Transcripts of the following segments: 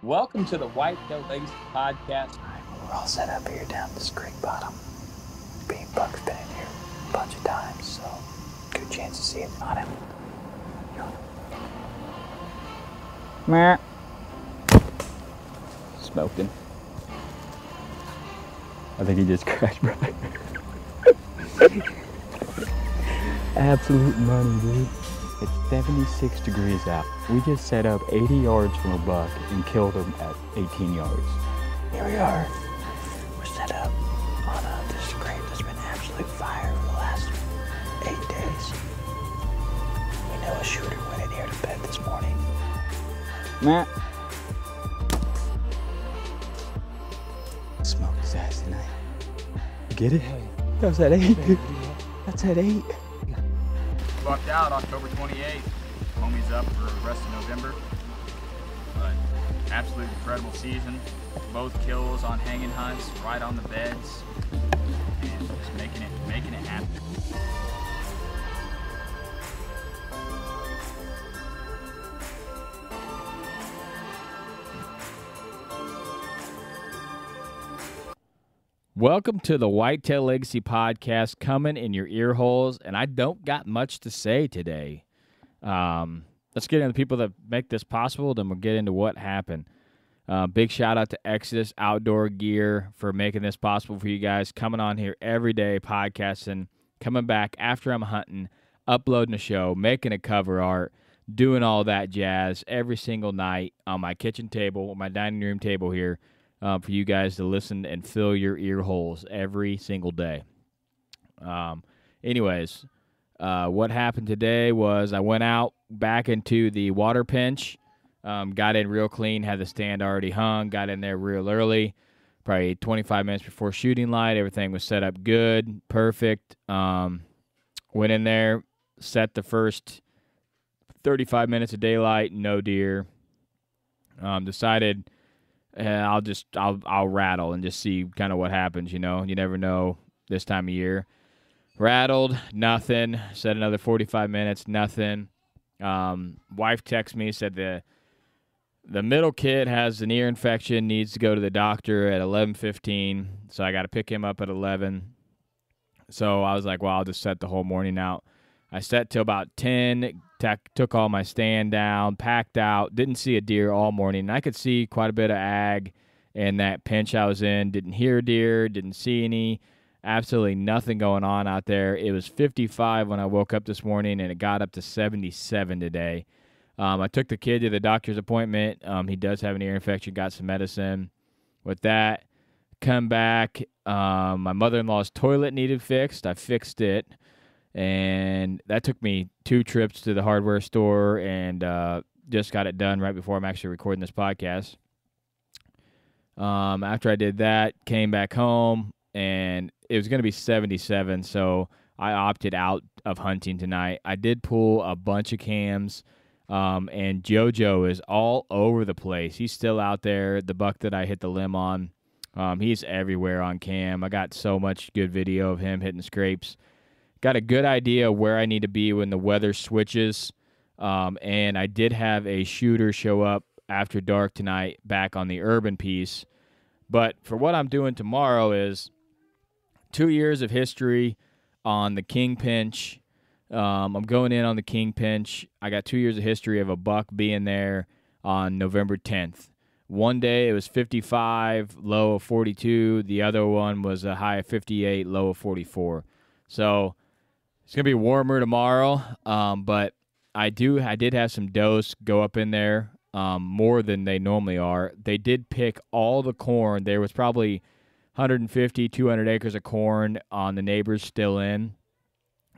Welcome to the Whitetail Legacy Podcast. We're all set up here down this creek bottom. Being buck's been in here a bunch of times, so good chance to see it on him. Meh. Smoking. I think he just crashed, bro. Absolute money, dude. It's 76 degrees out. We just set up 80 yards from a buck and killed him at 18 yards. Here we are. We're set up on this creek that's been absolute fire for the last 8 days. We know a shooter went in here to bed this morning. Matt. Smoked his ass tonight. Get it? That's at 8. That's at 8. Bucked out October 28th. Homie's up for the rest of November. But absolute incredible season. Both kills on hanging hunts, right on the beds, and just making it happen. Welcome to the Whitetail Legacy Podcast, coming in your ear holes, and I don't got much to say today. Let's get into the people that make this possible, then we'll get into what happened. Big shout out to Exodus Outdoor Gear for making this possible for you guys, coming on here every day, podcasting, coming back after I'm hunting, uploading a show, making a cover art, doing all that jazz every single night on my kitchen table, my dining room table here. For you guys to listen and fill your ear holes every single day. Anyways, what happened today was I went out back into the water pinch, got in real clean, had the stand already hung, got in there real early, probably 25 minutes before shooting light. Everything was set up good, perfect. Went in there, set the first 35 minutes of daylight, no deer. Decided... I'll rattle and just see kind of what happens, you know. You never know this time of year. Rattled, nothing. Said another 45 minutes, nothing. Wife texted me, said the middle kid has an ear infection, needs to go to the doctor at 11:15, so I got to pick him up at 11. So I was like, well, I'll just set the whole morning out. I set till about 10, took all my stand down, packed out, didn't see a deer all morning. And I could see quite a bit of ag in that pinch I was in. Didn't hear deer, didn't see any, absolutely nothing going on out there. It was 55 when I woke up this morning, and it got up to 77 today. I took the kid to the doctor's appointment. He does have an ear infection, got some medicine. With that, come back. My mother-in-law's toilet needed fixed. I fixed it. And that took me 2 trips to the hardware store, and just got it done right before I'm actually recording this podcast. After I did that, came back home, and it was going to be 77, so I opted out of hunting tonight. I did pull a bunch of cams, and JoJo is all over the place. He's still out there, the buck that I hit the limb on. He's everywhere on cam. I got so much good video of him hitting scrapes. Got a good idea of where I need to be when the weather switches, and I did have a shooter show up after dark tonight back on the urban piece. But for what I'm doing tomorrow is 2 years of history on the king pinch. I'm going in on the king pinch. I got 2 years of history of a buck being there on November 10th. One day it was 55, low of 42. The other one was a high of 58, low of 44. So it's going to be warmer tomorrow, but I did have some does go up in there, more than they normally are. They did pick all the corn. There was probably 150, 200 acres of corn on the neighbors still in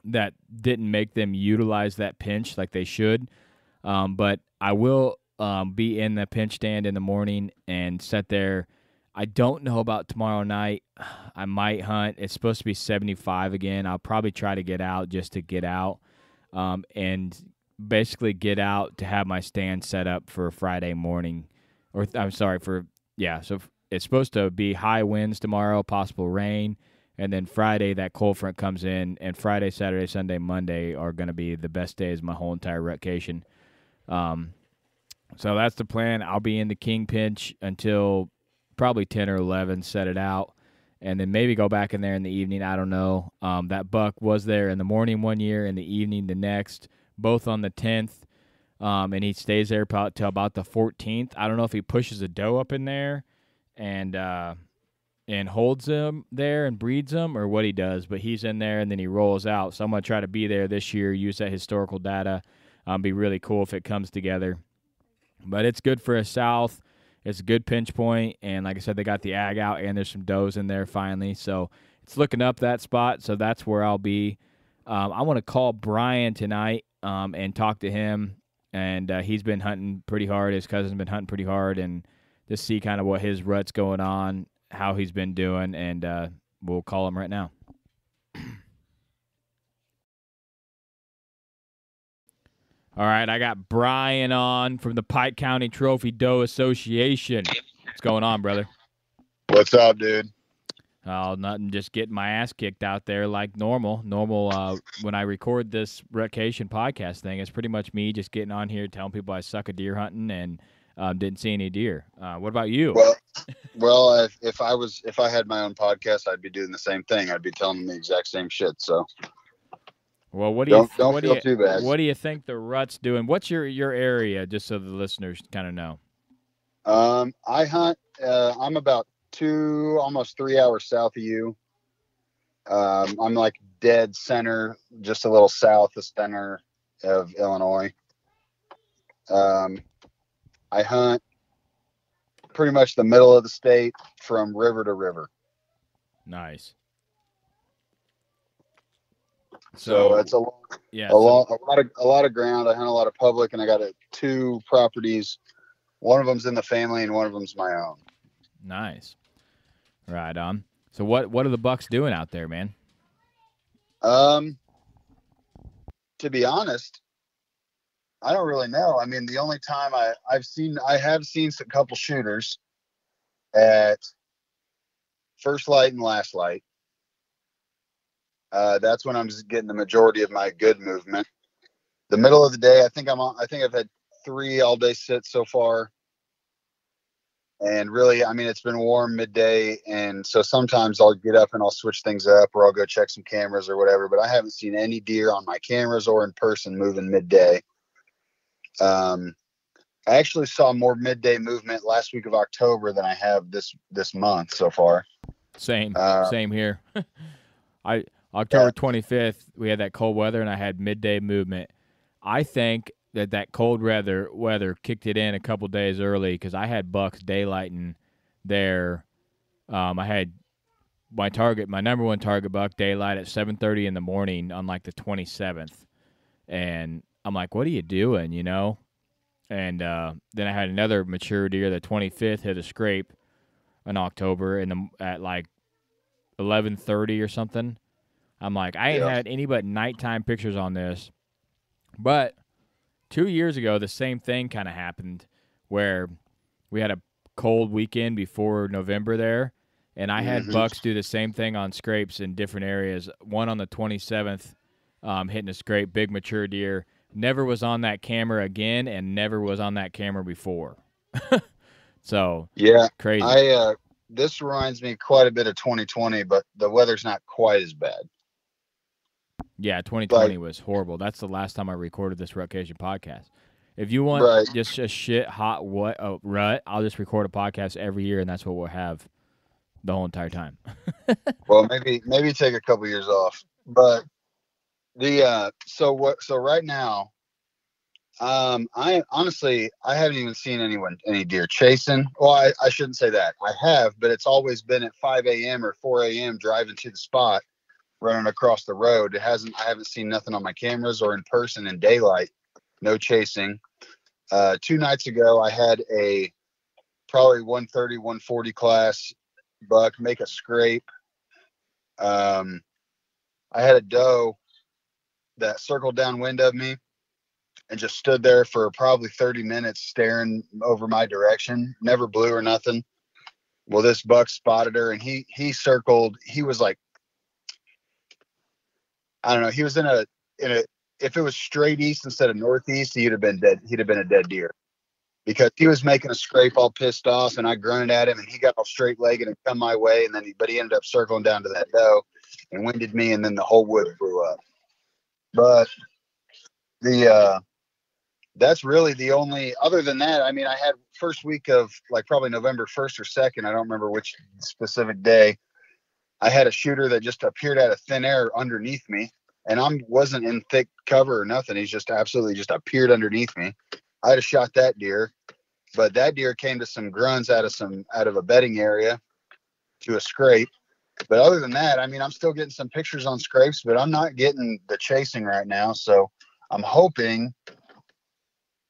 that didn't make them utilize that pinch like they should. But I will be in the pinch stand in the morning and sit there. I don't know about tomorrow night. I might hunt. It's supposed to be 75 again. I'll probably try to get out just to get out, and basically get out to have my stand set up for Friday morning. So it's supposed to be high winds tomorrow, possible rain, and then Friday that cold front comes in, and Friday, Saturday, Sunday, Monday are going to be the best days of my whole entire rutcation. So that's the plan. I'll be in the king pinch until probably 10 or 11, set it out, and then maybe go back in there in the evening. I don't know. That buck was there in the morning one year, in the evening the next, both on the 10th, and he stays there till about the 14th. I don't know if he pushes a doe up in there and holds him there and breeds him or what he does, but he's in there and then he rolls out. So I'm going to try to be there this year, use that historical data. Be really cool if it comes together. But it's good for a south. It's a good pinch point, and like I said, they got the ag out, and there's some does in there finally. So it's looking up that spot, so that's where I'll be. I want to call Brian tonight and talk to him, and he's been hunting pretty hard. His cousin's been hunting pretty hard, and just see kind of what his rut's going on, how he's been doing, and we'll call him right now. All right, I got Brian on from the Pike County Trophy Doe Association. What's going on, brother? What's up, dude? Oh, nothing. Just getting my ass kicked out there like normal. When I record this Rutcation podcast thing, it's pretty much me just getting on here telling people I suck at deer hunting and didn't see any deer. What about you? Well, if I had my own podcast, I'd be doing the same thing. I'd be telling them the exact same shit. So. Well, what do you don't feel too bad. What do you think the rut's doing? What's your area, just so the listeners kind of know? I hunt. I'm about almost 3 hours south of you. I'm like dead center, just a little south of center of Illinois. I hunt pretty much the middle of the state from river to river. Nice. So it's a lot of ground. I hunt a lot of public, and I got 2 properties. One of them's in the family, and one of them's my own. Nice. Right on. So what are the bucks doing out there, man? To be honest, I don't really know. I mean, the only time I have seen a couple shooters at first light and last light. That's when I'm getting the majority of my good movement. The middle of the day, I think I've had 3 all day sits so far. And really, I mean, it's been warm midday. And so sometimes I'll get up and I'll switch things up, or I'll go check some cameras or whatever, but I haven't seen any deer on my cameras or in person moving midday. I actually saw more midday movement last week of October than I have this month so far. Same here. October 25th, we had that cold weather, and I had midday movement. I think that cold weather kicked it in a couple days early because I had bucks daylighting there. I had my number one target buck daylight at 7:30 in the morning on like the 27th, and I'm like, "What are you doing?" You know. And then I had another mature deer, the 25th, hit a scrape in October at like 11:30 or something. I'm like, I ain't had any but nighttime pictures on this. But 2 years ago, the same thing kind of happened where we had a cold weekend before November there, and I had bucks do the same thing on scrapes in different areas. One on the 27th hitting a scrape, big mature deer. Never was on that camera again and never was on that camera before. So, yeah, crazy. This reminds me quite a bit of 2020, but the weather's not quite as bad. Yeah, 2020 was horrible. That's the last time I recorded this Rutcation podcast. If you want just a shit hot rut, I'll just record a podcast every year, and that's what we'll have the whole entire time. Well, maybe take a couple years off. But so right now, I honestly haven't even seen any deer chasing. Well, I shouldn't say that. I have, but it's always been at 5 a.m. or 4 a.m. driving to the spot, running across the road. I haven't seen nothing on my cameras or in person in daylight. No chasing. 2 nights ago, I had a probably 130, 140 class buck make a scrape. I had a doe that circled downwind of me and just stood there for probably 30 minutes staring over my direction. Never blew or nothing. Well, this buck spotted her, and he circled. He was like, I don't know. He was in a if it was straight east instead of northeast, he'd have been dead. He'd have been a dead deer. because he was making a scrape all pissed off, and I grunted at him, and he got all straight legged and come my way, and then he ended up circling down to that doe and winded me, and then the whole wood blew up. But that's really the only, other than that, I mean, I had first week of like probably November 1st or 2nd, I don't remember which specific day, I had a shooter that just appeared out of thin air underneath me, and I wasn't in thick cover or nothing. He's just absolutely just appeared underneath me. I'd have shot that deer, but that deer came to some grunts out of a bedding area to a scrape. But other than that, I mean, I'm still getting some pictures on scrapes, but I'm not getting the chasing right now. So I'm hoping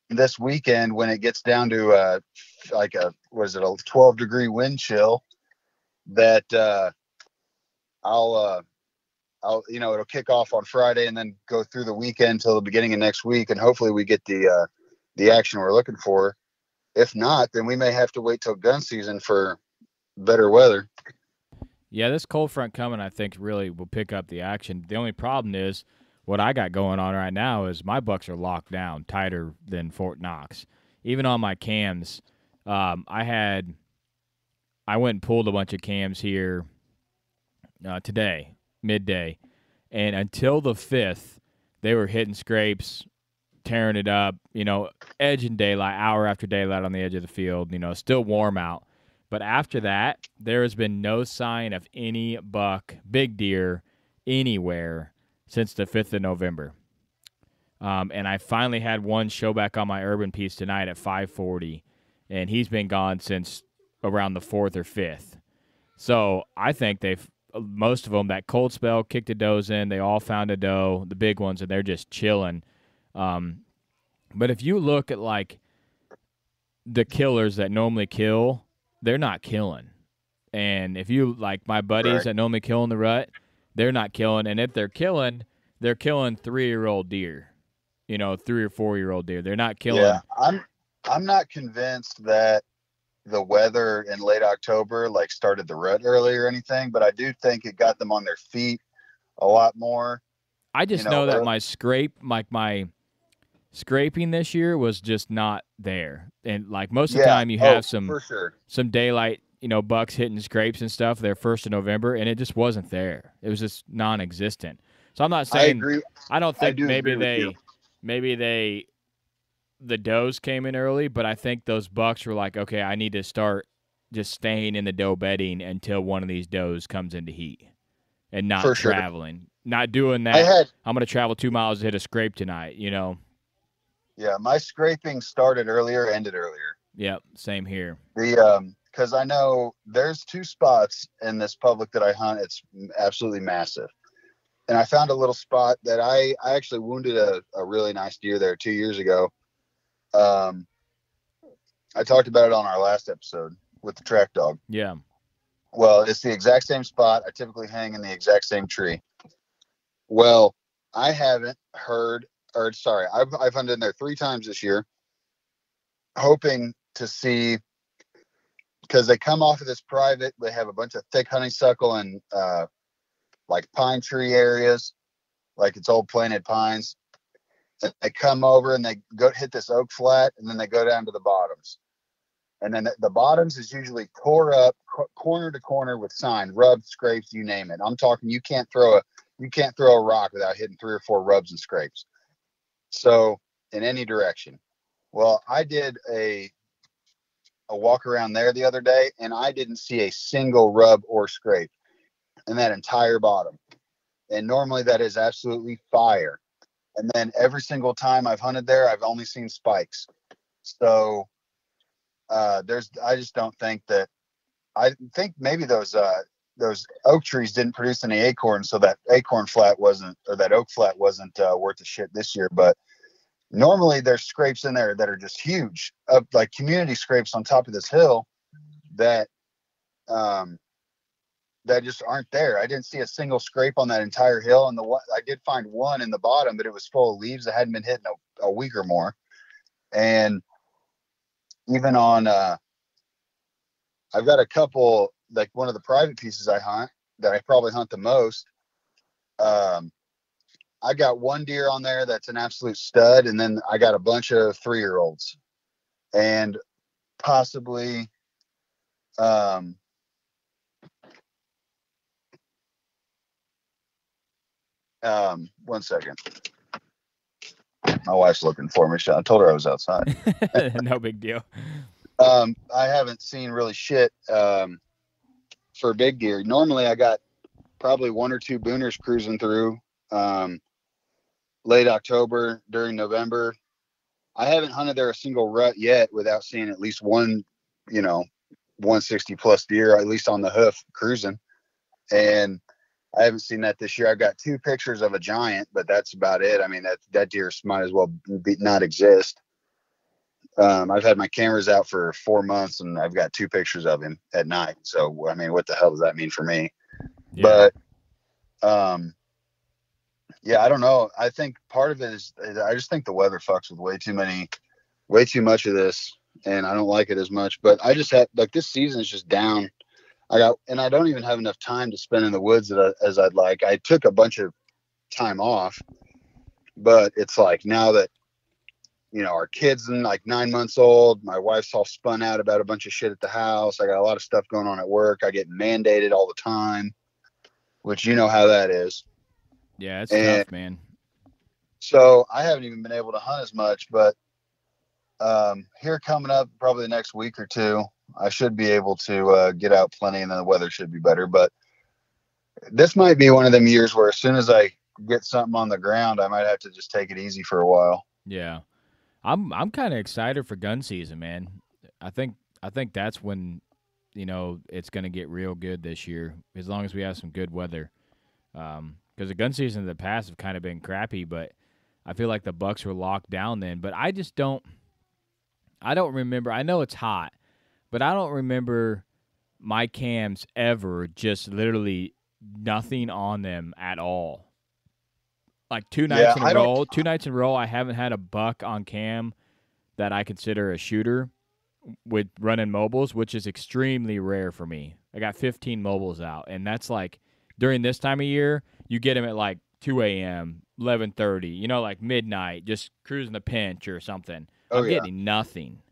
this weekend when it gets down to a 12-degree wind chill, that I'll it'll kick off on Friday and then go through the weekend till the beginning of next week, and hopefully we get the action we're looking for. If not, then we may have to wait till gun season for better weather. Yeah, this cold front coming, I think, really will pick up the action. The only problem is what I got going on right now is my bucks are locked down tighter than Fort Knox. Even on my cams, I went and pulled a bunch of cams here today, midday, and until the 5th, they were hitting scrapes, tearing it up, edge and daylight, hour after daylight on the edge of the field, still warm out. But after that, there has been no sign of any buck, big deer, anywhere since the 5th of November. And I finally had one show back on my urban piece tonight at 5:40, and he's been gone since around the 4th or 5th. So I think most of them, that cold spell kicked the does in. They all found a doe, the big ones, and they're just chilling. But if you look at, like, the killers that normally kill, they're not killing. And if you, like my buddies that normally kill in the rut, they're not killing. And if they're killing 3-year-old deer, 3 or 4-year-old deer. They're not killing. Yeah, I'm not convinced that the weather in late October like started the rut early or anything, but I do think it got them on their feet a lot more. I just know that my scraping this year was just not there. And like most of the time you have some daylight, bucks hitting scrapes and stuff their 1st of November, and it just wasn't there. It was just non-existent. So I'm not saying, I agree. I don't think the does came in early, but I think those bucks were like, okay, I need to start just staying in the doe bedding until one of these does comes into heat and not traveling. Not doing that. I'm going to travel 2 miles to hit a scrape tonight, Yeah, my scraping started earlier, ended earlier. Yep, same here. Because I know there's 2 spots in this public that I hunt. It's absolutely massive. And I found a little spot that I actually wounded a really nice deer there 2 years ago. I talked about it on our last episode with the track dog. Yeah. Well, it's the exact same spot. I typically hang in the exact same tree. Well, I haven't heard, or sorry, I've hunted in there 3 times this year, hoping to see, because they come off of this private, they have a bunch of thick honeysuckle and like pine tree areas, like it's old planted pines. And they come over and they go hit this oak flat, and then they go down to the bottoms. And then the bottoms is usually tore up corner to corner with sign, rubbed, scrapes, you name it. I'm talking you can't throw a rock without hitting 3 or 4 rubs and scrapes. So in any direction. Well, I did a walk around there the other day, and I didn't see a single rub or scrape in that entire bottom. And normally that is absolutely fire. And then every single time I've hunted there, I've only seen spikes. So I just don't think that. I think maybe those oak trees didn't produce any acorns, so that oak flat wasn't worth a shit this year. But normally there's scrapes in there that are just huge, like community scrapes on top of this hill that just aren't there. I didn't see a single scrape on that entire hill, and I did find one in the bottom, but it was full of leaves that hadn't been hit in a week or more. And even on, I've got a couple, like one of the private pieces I hunt that I probably hunt the most. I got one deer on there that's an absolute stud, and then I got a bunch of 3-year-olds. and possibly, 1 second. My wife's looking for me. I told her I was outside. No big deal. I haven't seen really shit for big deer. Normally, I got probably 1 or 2 booners cruising through late October, during November. I haven't hunted there a single rut yet without seeing at least one, 160 plus deer, at least on the hoof cruising. And I haven't seen that this year. I've got 2 pictures of a giant, but that's about it. I mean, that deer might as well not exist. I've had my cameras out for 4 months and I've got 2 pictures of him at night. So, I mean, what the hell does that mean for me? Yeah. But, yeah, I don't know. I think part of it is I just think the weather fucks with way too much of this, and I don't like it as much. But I just had this season is just down. I don't even have enough time to spend in the woods as I'd like. I took a bunch of time off, but it's like now that our kid's 9 months old, my wife's all spun out about a bunch of shit at the house. I got a lot of stuff going on at work. I get mandated all the time, which you know how that is. Yeah, it's tough, man. So I haven't even been able to hunt as much, but here coming up probably the next week or 2, I should be able to get out plenty, and then the weather should be better. But this might be one of them years where as soon as I get something on the ground, I might have to just take it easy for a while. Yeah. I'm kind of excited for gun season, man. I think that's when, it's going to get real good this year, as long as we have some good weather. Because the gun season in the past have kind of been crappy, but I feel like the bucks were locked down then. But I don't remember. I know it's hot, but I don't remember my cams ever just literally nothing on them at all. Like 2 nights in a row. 2 nights in a row, I haven't had a buck on cam that I consider a shooter with running mobiles, which is extremely rare for me. I got 15 mobiles out, and that's like during this time of year, you get them at 2 a.m., 11:30, like midnight, just cruising the pinch or something. I'm getting nothing.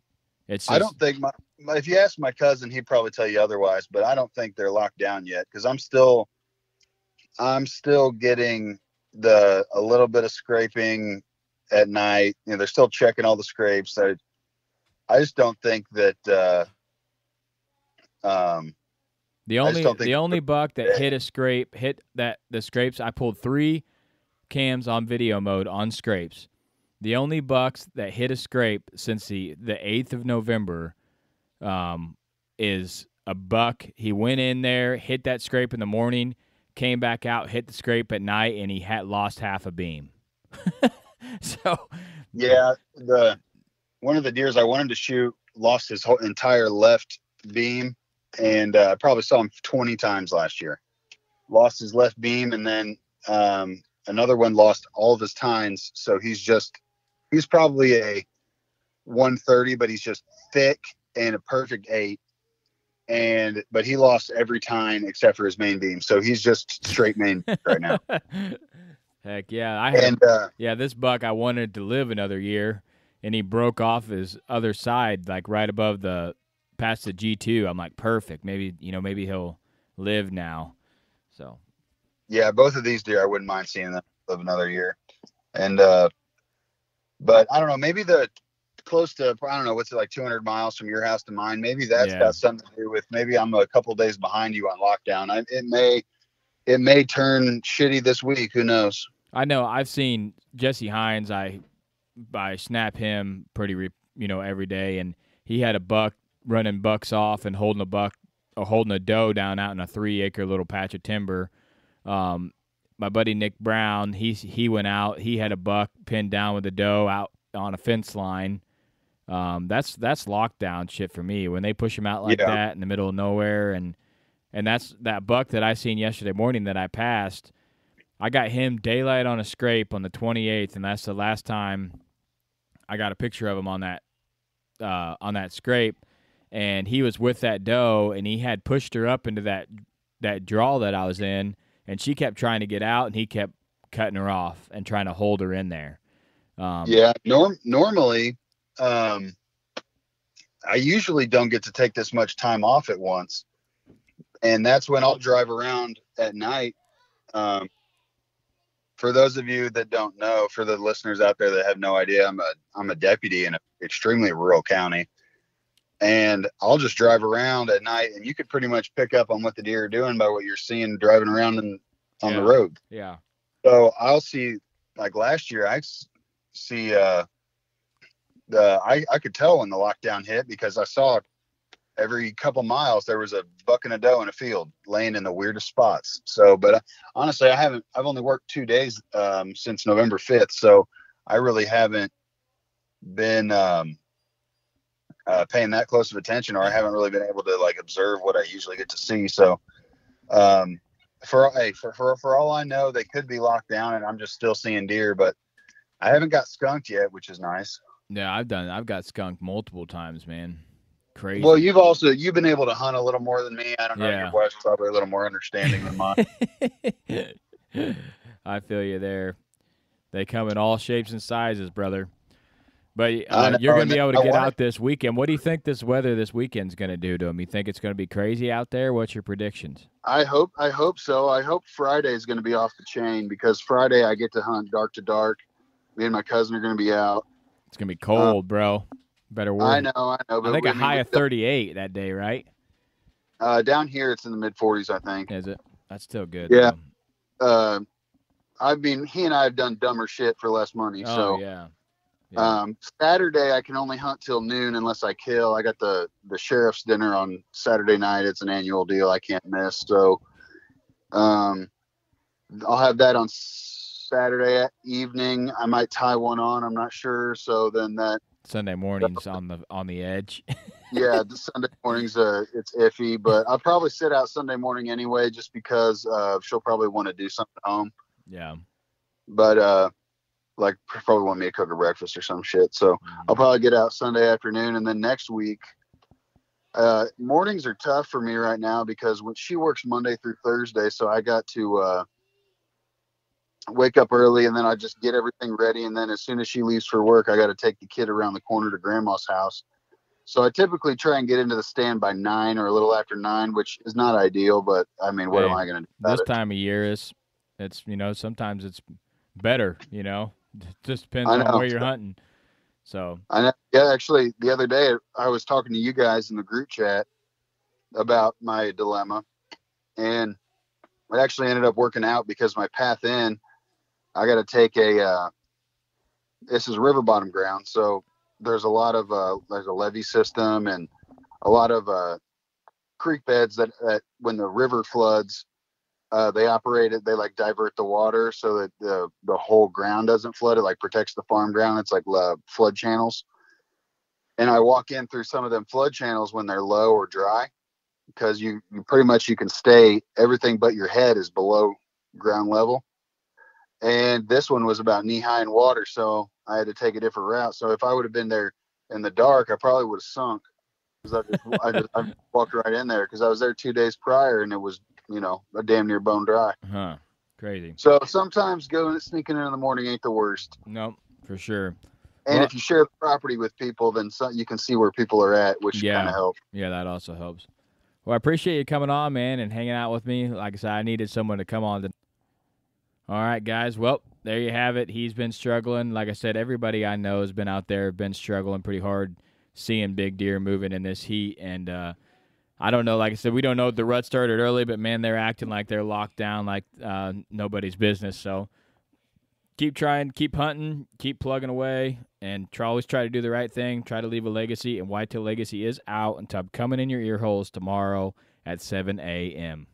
It's just, I don't think if you ask my cousin, he'd probably tell you otherwise, but I don't think they're locked down yet because I'm still getting a little bit of scraping at night. They're still checking all the scrapes. I just don't think that the only buck that hit the scrapes, I pulled 3 cams on video mode on scrapes. The only bucks that hit a scrape since the 8th of November is a buck. He went in there, hit that scrape in the morning, came back out, hit the scrape at night, and he had lost half a beam. So, yeah, one of the deers I wanted to shoot lost his whole entire left beam, and probably saw him 20 times last year. Lost his left beam, and then another one lost all of his tines. So he's probably a 130, but he's just thick and a perfect 8. But he lost every tine except for his main beam. So he's just straight main right now. Heck yeah. This buck, I wanted to live another year, and he broke off his other side, right above past the G2. I'm like, perfect. Maybe he'll live now. So. Yeah, both of these deer, I wouldn't mind seeing them live another year. And, but I don't know, maybe close to, I don't know, what's it 200 miles from your house to mine? Maybe that's got something to do with, maybe I'm a couple days behind you on lockdown. It may turn shitty this week. Who knows? I know. I've seen Jesse Hines. I snap him pretty, every day, and he had a buck running bucks off and holding a doe down out in a 3-acre little patch of timber. My buddy Nick Brown, he went out. He had a buck pinned down with a doe out on a fence line. That's lockdown shit for me. When they push him out like that in the middle of nowhere, and that's that buck that I seen yesterday morning that I passed. I got him daylight on a scrape on the 28th, and that's the last time I got a picture of him on that scrape. And he was with that doe, and he had pushed her up into that draw that I was in, and she kept trying to get out, and he kept cutting her off and trying to hold her in there. Normally, I usually don't get to take this much time off at once. And that's when I'll drive around at night. For those of you that don't know, for the listeners out there that have no idea, I'm a deputy in an extremely rural county. And I'll just drive around at night, and you could pretty much pick up on what the deer are doing by what you're seeing driving around on the road. Yeah. So I'll see, like last year, I see I could tell when the lockdown hit because I saw every couple miles there was a buck and a doe in a field laying in the weirdest spots. So, but honestly, I've only worked 2 days since November 5th, so I really haven't been paying that close of attention, or I haven't really been able to like observe what I usually get to see. So, for all I know, they could be locked down, and I'm just still seeing deer, but I haven't got skunked yet, which is nice. Yeah, I've got skunked multiple times, man. Crazy. Well, you've been able to hunt a little more than me. I don't know. Yeah. Your wife's probably a little more understanding than mine. I feel you there. They come in all shapes and sizes, brother. But you're going to be able to get out this weekend. What do you think this weather this weekend's going to do to them? You think it's going to be crazy out there? What's your predictions? I hope so. I hope Friday is going to be off the chain because Friday I get to hunt dark to dark. Me and my cousin are going to be out. It's going to be cold, bro. Better work. I know. But I think a high of 38 that day, right? Down here, it's in the mid-40s, I think. Is it? That's still good. Yeah. I mean, he and I have done dumber shit for less money. Oh, so, yeah. Saturday, I can only hunt till noon unless I kill. I got the sheriff's dinner on Saturday night. It's an annual deal I can't miss. So, I'll have that on Saturday evening. I might tie one on. I'm not sure. So then that Sunday mornings on the edge. Yeah, the Sunday mornings it's iffy, but I'll probably sit out Sunday morning anyway, just because she'll probably want to do something at home. Yeah. But like probably want me to cook her breakfast or some shit. So I'll probably get out Sunday afternoon, and then next week. Mornings are tough for me right now because when she works Monday through Thursday, so I got to wake up early, and then I just get everything ready, and then as soon as she leaves for work, I got to take the kid around the corner to grandma's house. So I typically try and get into the stand by 9 or a little after 9, which is not ideal, but I mean, what am I going to do about this time of year it's sometimes it's better, it just depends on where you're hunting. So I know. Yeah, actually the other day I was talking to you guys in the group chat about my dilemma, and I actually ended up working out because my path in, I got to take this is river bottom ground. So there's a lot of, there's a levee system and a lot of creek beds that when the river floods, they like divert the water so that the whole ground doesn't flood. It like protects the farm ground. It's like flood channels. And I walk in through some of them flood channels when they're low or dry, because you pretty much, you can stay, everything but your head is below ground level. And this one was about knee high in water, so I had to take a different route. So if I would have been there in the dark, I probably would have sunk, because I walked right in there, because I was there 2 days prior and it was, a damn near bone dry. Huh. Crazy. So sometimes sneaking in the morning ain't the worst. Nope, for sure. And if you share the property with people, then you can see where people are at, which kind of helps. Yeah, that also helps. Well, I appreciate you coming on, man, and hanging out with me. Like I said, I needed someone to come on. All right, guys. Well, there you have it. He's been struggling. Like I said, everybody I know has been out there, been struggling pretty hard, seeing big deer moving in this heat. And I don't know. Like I said, we don't know if the rut started early, but, man, they're acting like they're locked down like nobody's business. So keep trying, keep hunting, keep plugging away, and always try to do the right thing. Try to leave a legacy, and Whitetail Legacy is out until I'm coming in your ear holes tomorrow at 7 a.m.